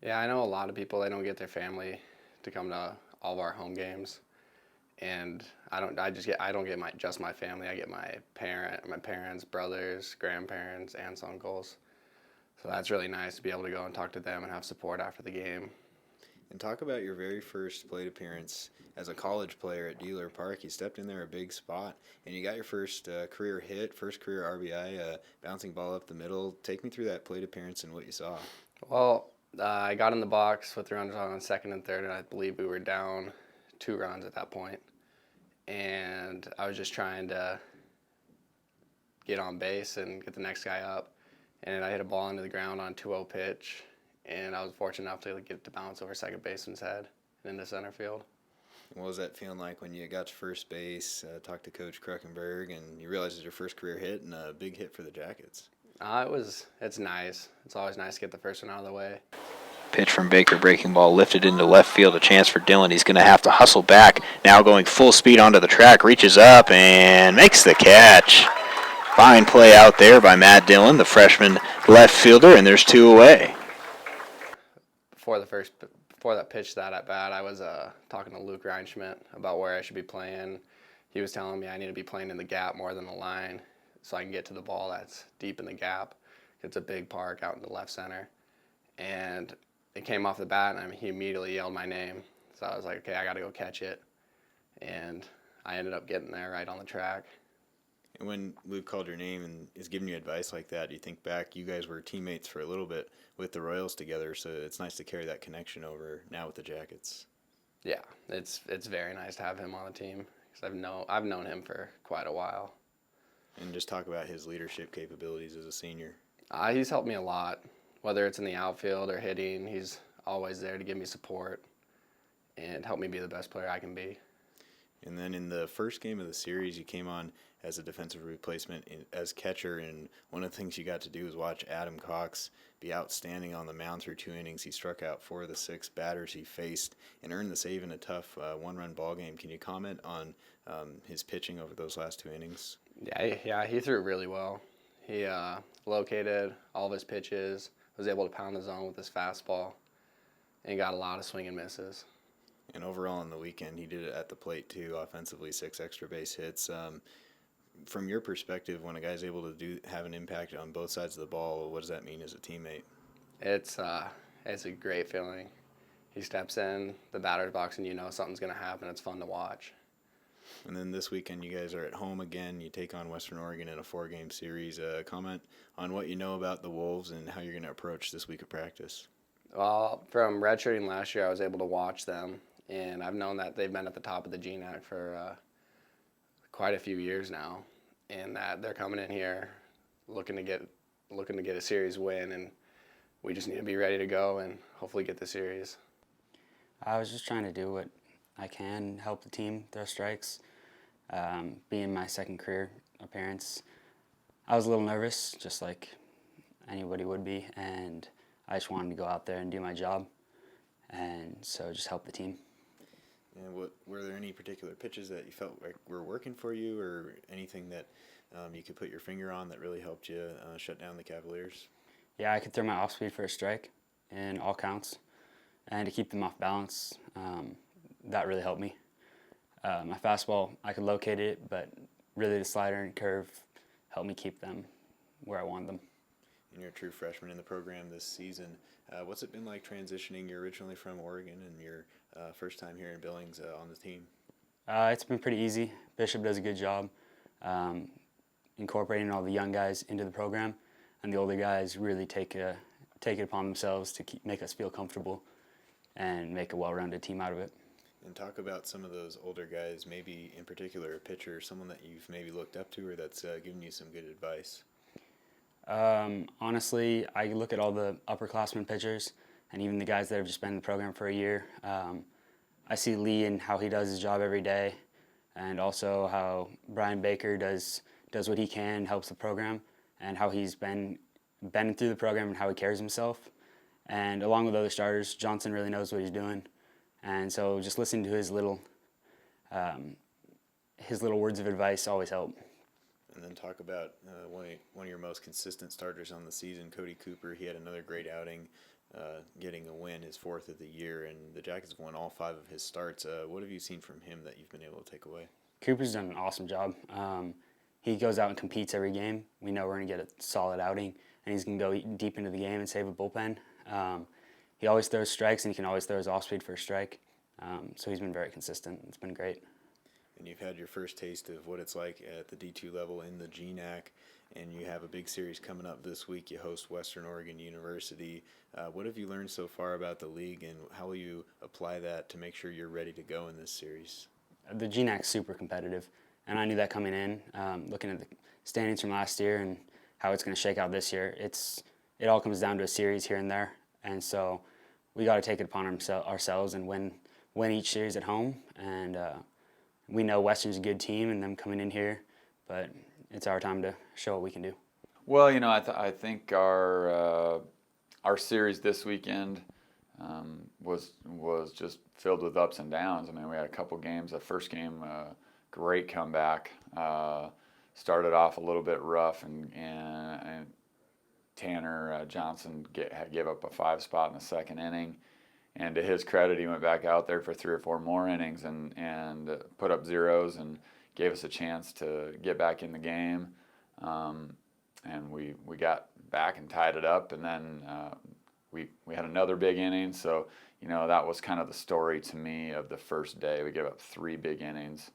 Yeah, I know a lot of people, they don't get their family to come to all of our home games. And I don't get just my family. I get my parents, brothers, grandparents, aunts, uncles. So that's really nice to be able to go and talk to them and have support after the game. And talk about your very first plate appearance as a college player at Dehler Park. You stepped in there a big spot, and you got your first career hit, first career RBI, bouncing ball up the middle. Take me through that plate appearance and what you saw. Well, I got in the box with the runners on second and third, and I believe we were down 2 runs at that point. And I was just trying to get on base and get the next guy up. And I hit a ball into the ground on 2-0 pitch, and I was fortunate enough to get it to bounce over second baseman's head and into center field. What was that feeling like when you got to first base, talked to Coach Kruckenberg, and you realized it was your first career hit and a big hit for the Jackets? It's nice. It's always nice to get the first one out of the way. Pitch from Baker, breaking ball lifted into left field, a chance for Dillon. He's going to have to hustle back, now going full speed onto the track, reaches up and makes the catch. Fine play out there by Matt Dillon, the freshman left fielder, and there's 2 away. Before that pitch that at bat, I was talking to Luke Reinschmidt about where I should be playing. He was telling me I need to be playing in the gap more than the line so I can get to the ball that's deep in the gap. It's a big park out in the left center. And it came off the bat, and he immediately yelled my name. So I was like, okay, I got to go catch it. And I ended up getting there right on the track. And when Luke called your name and is giving you advice like that, you think back, you guys were teammates for a little bit with the Royals together, so it's nice to carry that connection over now with the Jackets. Yeah, it's very nice to have him on the team because I've known him for quite a while. And just talk about his leadership capabilities as a senior. He's helped me a lot, whether it's in the outfield or hitting. He's always there to give me support and help me be the best player I can be. And then in the first game of the series, you came on as a defensive replacement as catcher, and one of the things you got to do was watch Adam Cox be outstanding on the mound through 2 innings. He struck out 4 of the 6 batters he faced and earned the save in a tough one-run ball game. Can you comment on his pitching over those last 2 innings? Yeah, he threw really well. He located all of his pitches, was able to pound the zone with his fastball, and got a lot of swing and misses. And overall on the weekend, he did it at the plate too, offensively, 6 extra base hits. From your perspective, when a guy's able to have an impact on both sides of the ball, what does that mean as a teammate? It's a great feeling. He steps in the batter's box and you know something's going to happen. It's fun to watch. And then this weekend, you guys are at home again. You take on Western Oregon in a 4-game series. Comment on what you know about the Wolves and how you're going to approach this week of practice. Well, from redshirting last year, I was able to watch them, and I've known that they've been at the top of the GNAC for quite a few years now, and that they're coming in here looking to get a series win, and we just need to be ready to go and hopefully get the series. I was just trying to do what I can, help the team throw strikes. Being my second career appearance, I was a little nervous, just like anybody would be, and I just wanted to go out there and do my job, and so just help the team. And were there any particular pitches that you felt like were working for you, or anything that you could put your finger on that really helped you shut down the Cavaliers? Yeah, I could throw my off speed for a strike in all counts, and to keep them off balance, that really helped me. My fastball, I could locate it, but really the slider and curve helped me keep them where I wanted them. And you're a true freshman in the program this season. What's it been like transitioning? You're originally from Oregon, and your first time here in Billings on the team. It's been pretty easy. Bishop does a good job incorporating all the young guys into the program, and the older guys really take it upon themselves to make us feel comfortable and make a well-rounded team out of it. And talk about some of those older guys, maybe in particular a pitcher, someone that you've maybe looked up to or that's given you some good advice. Honestly, I look at all the upperclassmen pitchers and even the guys that have just been in the program for a year. I see Lee and how he does his job every day, and also how Brian Baker does what he can, helps the program, and how he's been through the program and how he carries himself. And along with other starters, Johnson really knows what he's doing. And so just listening to his little words of advice always help. And then talk about one of your most consistent starters on the season, Cody Cooper. He had another great outing. getting a win, his 4th of the year, and the Jackets won all 5 of his starts. What have you seen from him that you've been able to take away? Cooper's done an awesome job. He goes out and competes every game. We know we're going to get a solid outing, and he's going to go deep into the game and save a bullpen. He always throws strikes, and he can always throw his off-speed for a strike. So he's been very consistent. It's been great. And you've had your first taste of what it's like at the D2 level in the GNAC, and you have a big series coming up this week. You host Western Oregon University. What have you learned so far about the league, and how will you apply that to make sure you're ready to go in this series? The GNAC's super competitive, and I knew that coming in, looking at the standings from last year and how it's going to shake out this year. It all comes down to a series here and there, and so we got to take it upon ourselves and win each series at home. And we know Western's a good team, and them coming in here, but it's our time to show what we can do. Well, I think our series this weekend was just filled with ups and downs. I mean, we had a couple games. The first game, great comeback. Started off a little bit rough, and Tanner Johnson gave up a 5 spot in the second inning. And to his credit, he went back out there for 3 or 4 more innings and put up zeros and gave us a chance to get back in the game. And we got back and tied it up, and then we had another big inning. So, that was kind of the story to me of the first day. We gave up 3 big innings.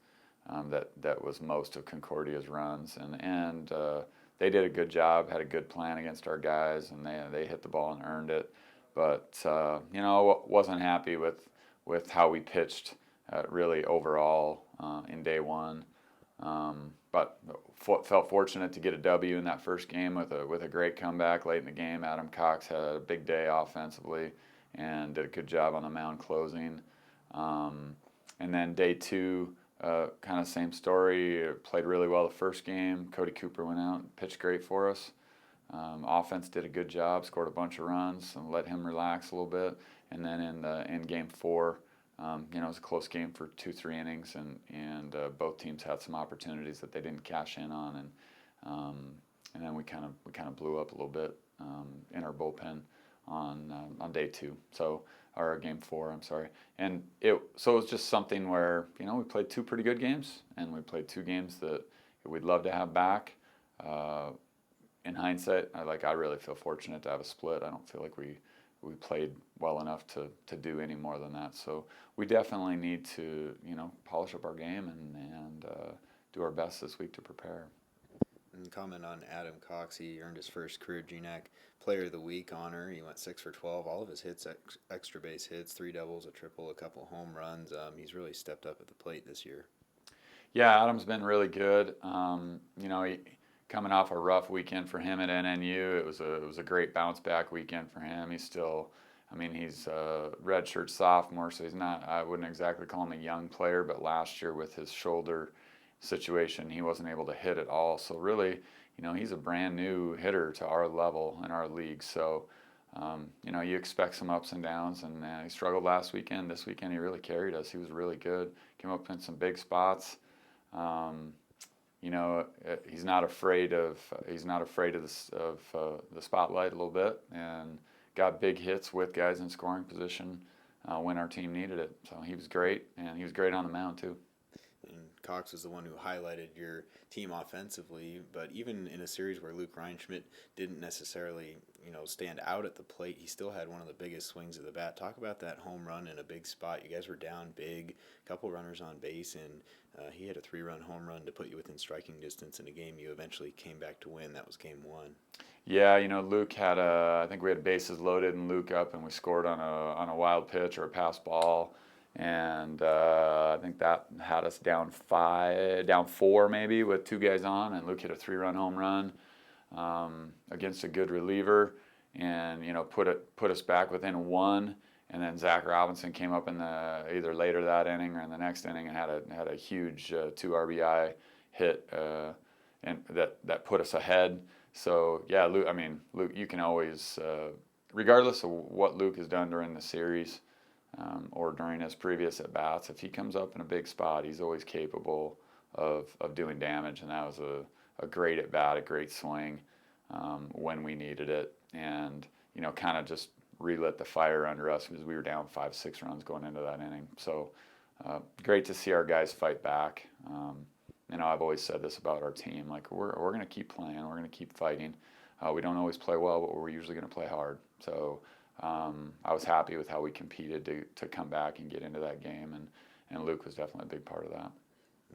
That was most of Concordia's runs, and they did a good job, had a good plan against our guys, and they hit the ball and earned it. But wasn't happy with how we pitched really overall in day one. But felt fortunate to get a W in that first game with a great comeback late in the game. Adam Cox had a big day offensively and did a good job on the mound closing. And then day 2, kind of same story. Played really well the first game. Cody Cooper went out and pitched great for us. Offense did a good job, scored a bunch of runs, and let him relax a little bit. And then in game 4, it was a close game for 2-3 innings, and both teams had some opportunities that they didn't cash in on, and then we kind of blew up a little bit in our bullpen on day 2. Or game 4, I'm sorry. And it was just something where we played 2 pretty good games, and we played 2 games that we'd love to have back. In hindsight, I really feel fortunate to have a split. I don't feel like we played well enough to do any more than that. So we definitely need to polish up our game and do our best this week to prepare. And comment on Adam Cox. He earned his first career GNAC Player of the Week honor. He went 6 for 12. All of his hits, extra base hits, 3 doubles, a triple, a couple home runs. He's really stepped up at the plate this year. Yeah, Adam's been really good. He coming off a rough weekend for him at NNU. It was a great bounce back weekend for him. He's still, he's a redshirt sophomore, so he's not, I wouldn't exactly call him a young player, but last year with his shoulder situation, he wasn't able to hit at all. So really, he's a brand new hitter to our level in our league. So, you expect some ups and downs, and he struggled last weekend. This weekend he really carried us. He was really good. Came up in some big spots. He's not afraid of the spotlight a little bit, and got big hits with guys in scoring position when our team needed it. So he was great, and he was great on the mound too. And Cox was the one who highlighted your team offensively, but even in a series where Luke Reinschmidt didn't necessarily, stand out at the plate, he still had one of the biggest swings of the bat. Talk about that home run in a big spot. You guys were down big, a couple runners on base, and he had a 3-run home run to put you within striking distance in a game you eventually came back to win. That was game 1. Yeah, Luke had I think we had bases loaded and Luke up, and we scored on a wild pitch or a pass ball. And I think that had us down 4 maybe with 2 guys on, and Luke hit a 3-run home run against a good reliever, and put us back within 1. And then Zach Robinson came up in either later that inning or in the next inning and had a huge 2 RBI hit, and that put us ahead. So yeah, Luke. Luke, you can always, regardless of what Luke has done during the series. Or during his previous at-bats, if he comes up in a big spot, he's always capable of doing damage, and that was a great at-bat, a great swing when we needed it, and kind of just relit the fire under us because we were down 5-6 runs going into that inning. So great to see our guys fight back. I've always said this about our team, like we're going to keep playing, we're going to keep fighting. We don't always play well, but we're usually going to play hard. So I was happy with how we competed to come back and get into that game, and Luke was definitely a big part of that.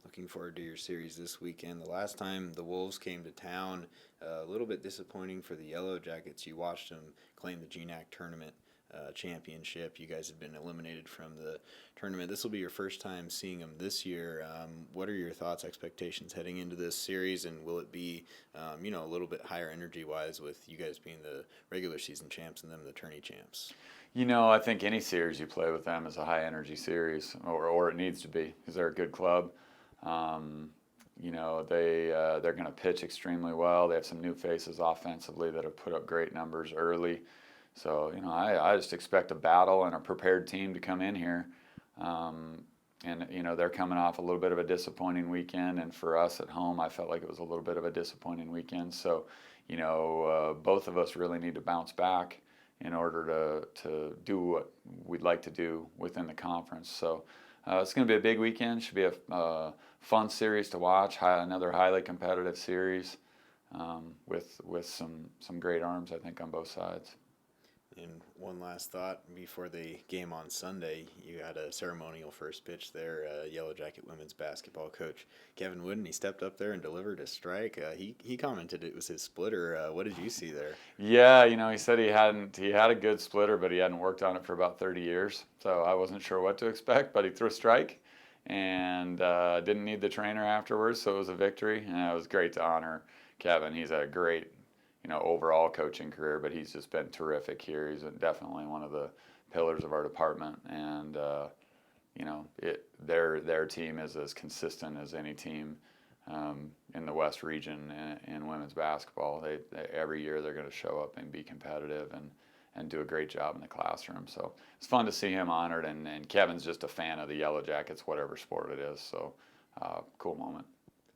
Looking forward to your series this weekend. The last time the Wolves came to town, a little bit disappointing for the Yellowjackets. You watched them claim the GNAC tournament championship. You guys had been eliminated from the tournament. This will be your first time seeing them this year. What are your thoughts, expectations heading into this series, and will it be, a little bit higher energy-wise with you guys being the regular season champs and them the tourney champs? I think any series you play with them is a high-energy series, or it needs to be, because they're a good club. They're going to pitch extremely well. They have some new faces offensively that have put up great numbers early. So, I just expect a battle and a prepared team to come in here. They're coming off a little bit of a disappointing weekend. And for us at home, I felt like it was a little bit of a disappointing weekend. So, both of us really need to bounce back in order to do what we'd like to do within the conference. So it's going to be a big weekend. Should be a fun series to watch, another highly competitive series with some great arms, I think, on both sides. And one last thought before the game on Sunday, you had a ceremonial first pitch there. Yellowjacket women's basketball coach Kevin Wooden, he stepped up there and delivered a strike. He commented it was his splitter. What did you see there? Yeah, he said he had a good splitter, but he hadn't worked on it for about 30 years. So I wasn't sure what to expect, but he threw a strike and didn't need the trainer afterwards, so it was a victory. And it was great to honor Kevin. He's had a great overall coaching career, but he's just been terrific here. He's definitely one of the pillars of our department, and their team is as consistent as any team in the West region in women's basketball. They every year they're going to show up and be competitive and do a great job in the classroom. So it's fun to see him honored, and Kevin's just a fan of the Yellowjackets, whatever sport it is. So cool moment.